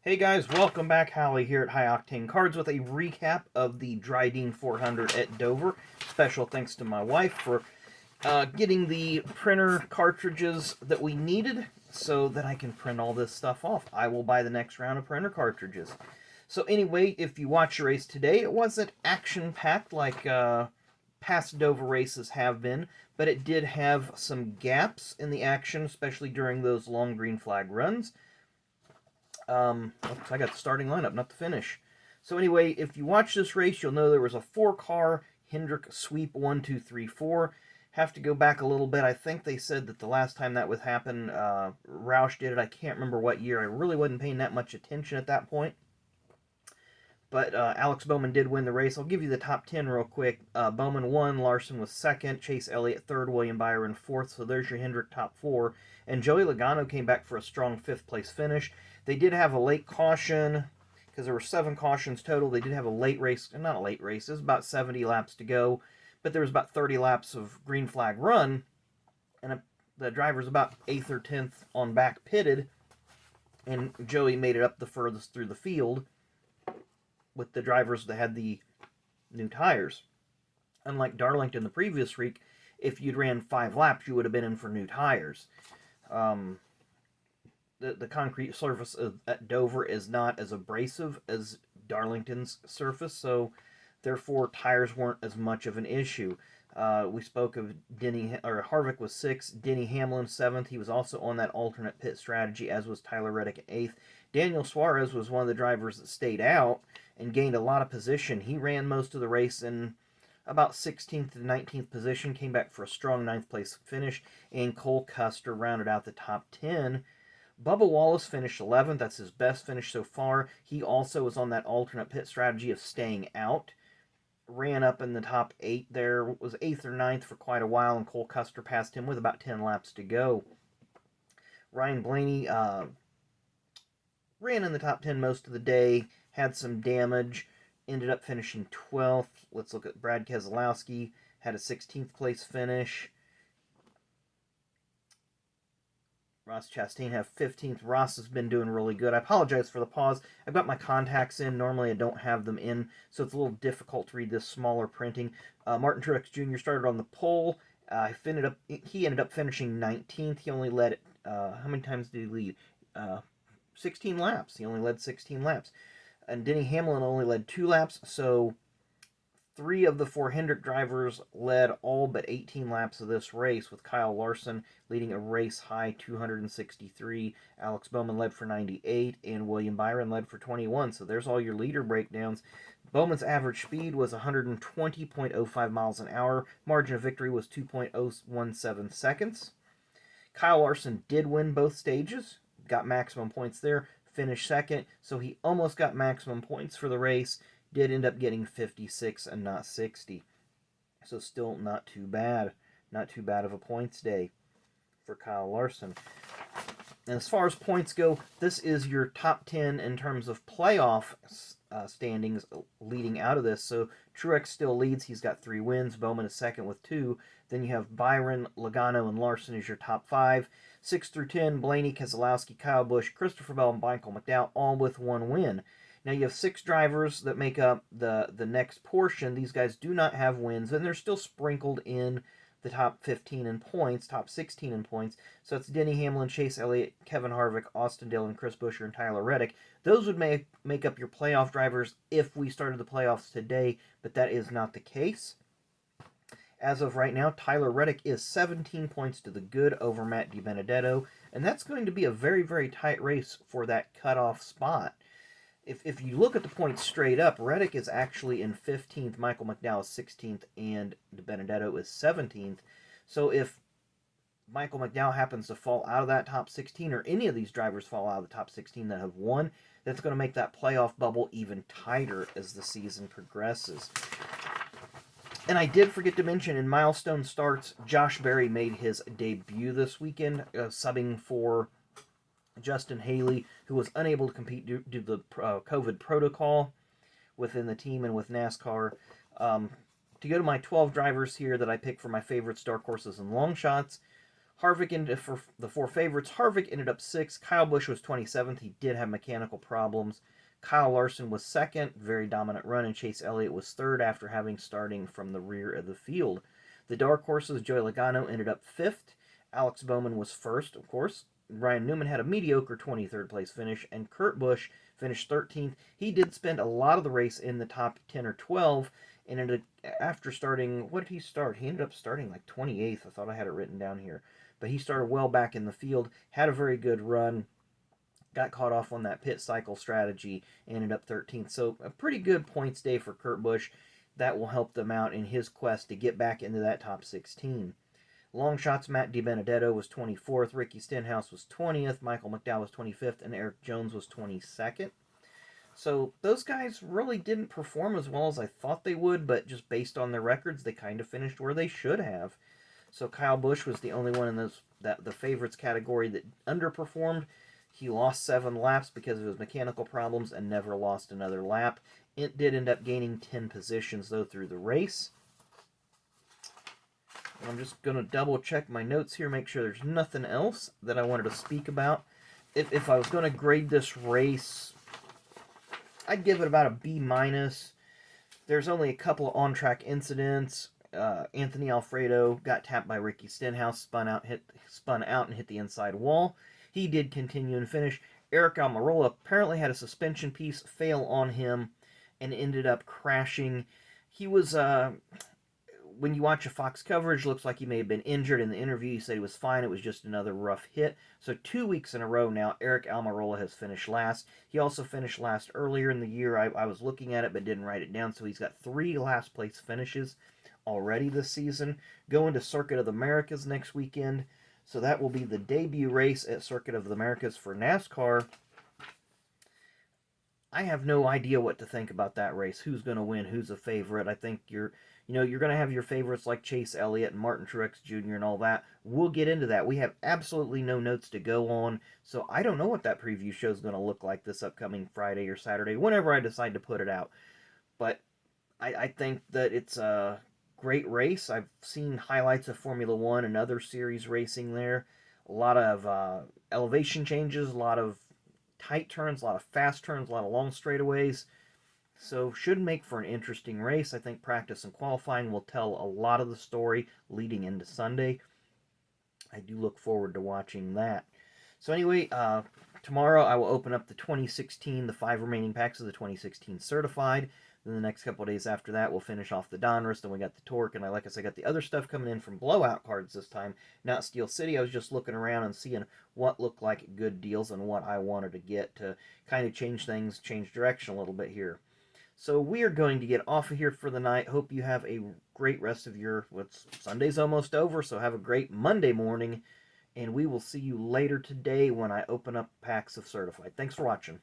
Hey guys, welcome back. Hallie here at High Octane Cards with a recap of the Drydene 400 at Dover. Special thanks to my wife for getting the printer cartridges that we needed so that I can print all this stuff off. I will buy the next round of printer cartridges. So anyway, if you watch your race today, it wasn't action-packed like past Dover races have been, but it did have some gaps in the action, especially during those long green flag runs. Oops, I got the starting lineup, not the finish. So anyway, if you watch this race, you'll know there was a 4-car Hendrick sweep 1, 2, 3, 4. Have to go back a little bit. I think they said that the last time that would happen, Roush did it. I can't remember what year. I really wasn't paying that much attention at that point. But Alex Bowman did win the race. I'll give you the top 10 real quick. Bowman won, Larson was second, Chase Elliott third, William Byron fourth. So there's your Hendrick top 4. And Joey Logano came back for a strong 5th place finish. They did have a late caution, because there were 7 cautions total. They did have a late race, not a late race, it was about 70 laps to go. But there was about 30 laps of green flag run. And the driver's about 8th or 10th on back pitted. And Joey made it up the furthest through the field with the drivers that had the new tires. Unlike Darlington the previous week, if you'd ran 5 laps, you would have been in for new tires. The concrete surface at Dover is not as abrasive as Darlington's surface, so therefore tires weren't as much of an issue. We spoke of Harvick was 6th, Denny Hamlin 7th. He was also on that alternate pit strategy, as was Tyler Reddick at 8th. Daniel Suarez was one of the drivers that stayed out and gained a lot of position. He ran most of the race in about 16th to 19th position, came back for a strong 9th place finish, and Cole Custer rounded out the top 10. Bubba Wallace finished 11th. That's his best finish so far. He also was on that alternate pit strategy of staying out. Ran up in the top 8 there, was 8th or 9th for quite a while, and Cole Custer passed him with about 10 laps to go. Ryan Blaney ran in the top 10 most of the day, had some damage, ended up finishing 12th. Let's look at Brad Keselowski, had a 16th place finish. Ross Chastain have 15th. Ross has been doing really good. I apologize for the pause. I've got my contacts in. Normally I don't have them in, so it's a little difficult to read this smaller printing. Martin Truex Jr. started on the pole. He ended up finishing 19th. He only led, how many times did he lead? 16 laps. He only led 16 laps. And Denny Hamlin only led 2 laps, so 3 of the 4 Hendrick drivers led all but 18 laps of this race, with Kyle Larson leading a race-high 263. Alex Bowman led for 98, and William Byron led for 21. So there's all your leader breakdowns. Bowman's average speed was 120.05 miles an hour. Margin of victory was 2.017 seconds. Kyle Larson did win both stages, got maximum points there, finished second, so he almost got maximum points for the race. Did end up getting 56 and not 60. So still not too bad. Not too bad of a points day for Kyle Larson. And as far as points go, this is your top 10 in terms of playoff standings leading out of this. So Truex still leads. He's got 3 wins. Bowman is second with 2. Then you have Byron, Logano, and Larson as your top 5. 6 through 10, Blaney, Keselowski, Kyle Busch, Christopher Bell, and Michael McDowell, all with 1 win. Now you have 6 drivers that make up the next portion. These guys do not have wins, and they're still sprinkled in the top 15 in points, top 16 in points. So it's Denny Hamlin, Chase Elliott, Kevin Harvick, Austin Dillon, Chris Buescher, and Tyler Reddick. Those would make up your playoff drivers if we started the playoffs today, but that is not the case. As of right now, Tyler Reddick is 17 points to the good over Matt DiBenedetto, and that's going to be a very, very tight race for that cutoff spot. If you look at the points straight up, Reddick is actually in 15th, Michael McDowell is 16th, and DiBenedetto is 17th. So if Michael McDowell happens to fall out of that top 16, or any of these drivers fall out of the top 16 that have won, that's going to make that playoff bubble even tighter as the season progresses. And I did forget to mention, in milestone starts, Josh Berry made his debut this weekend, subbing for Justin Haley, who was unable to compete due to the COVID protocol within the team and with NASCAR. To go to my 12 drivers here that I picked for my favorite dark horses and long shots, Harvick ended for the 4 favorites. Harvick ended up 6th. Kyle Busch was 27th. He did have mechanical problems. Kyle Larson was 2nd, very dominant run, and Chase Elliott was 3rd after having starting from the rear of the field. The dark horses, Joey Logano ended up 5th. Alex Bowman was 1st, of course. Ryan Newman had a mediocre 23rd place finish, and Kurt Busch finished 13th. He did spend a lot of the race in the top 10 or 12, and ended, after starting, what did he start? He ended up starting like 28th. I thought I had it written down here. But he started well back in the field, had a very good run, got caught off on that pit cycle strategy, ended up 13th. So a pretty good points day for Kurt Busch. That will help them out in his quest to get back into that top 16. Longshots, Matt DiBenedetto was 24th, Ricky Stenhouse was 20th, Michael McDowell was 25th, and Eric Jones was 22nd. So those guys really didn't perform as well as I thought they would, but just based on their records, they kind of finished where they should have. So Kyle Busch was the only one in the favorites category that underperformed. He lost 7 laps because of his mechanical problems and never lost another lap. It did end up gaining 10 positions, though, through the race. I'm just going to double check my notes here, make sure there's nothing else that I wanted to speak about. If I was going to grade this race, I'd give it about a B-. There's only a couple of on-track incidents. Anthony Alfredo got tapped by Ricky Stenhouse, spun out and hit the inside wall. He did continue and finish. Eric Almirola apparently had a suspension piece fail on him and ended up crashing. He was, when you watch a Fox coverage, looks like he may have been injured. In the interview, he said he was fine. It was just another rough hit. So 2 weeks in a row now, Eric Almirola has finished last. He also finished last earlier in the year. I was looking at it but didn't write it down. So he's got 3 last place finishes already this season. Going to Circuit of the Americas next weekend. So that will be the debut race at Circuit of the Americas for NASCAR. I have no idea what to think about that race. Who's going to win? Who's a favorite? I think you're going to have your favorites like Chase Elliott and Martin Truex Jr. and all that. We'll get into that. We have absolutely no notes to go on, so I don't know what that preview show is going to look like this upcoming Friday or Saturday, whenever I decide to put it out. But I think that it's a great race. I've seen highlights of Formula One and other series racing there. A lot of elevation changes, a lot of tight turns, a lot of fast turns, a lot of long straightaways. So should make for an interesting race. I think practice and qualifying will tell a lot of the story leading into Sunday. I do look forward to watching that. So anyway, tomorrow I will open up the 2016, the 5 remaining packs of the 2016 certified. Then the next couple of days after that, we'll finish off the Donruss. Then we got the Torque, and like I said, I got the other stuff coming in from blowout cards this time, not Steel City. I was just looking around and seeing what looked like good deals and what I wanted to get to kind of change things, change direction a little bit here. So we are going to get off of here for the night. Hope you have a great rest of your, Sunday's almost over, so have a great Monday morning, and we will see you later today when I open up packs of Certified. Thanks for watching.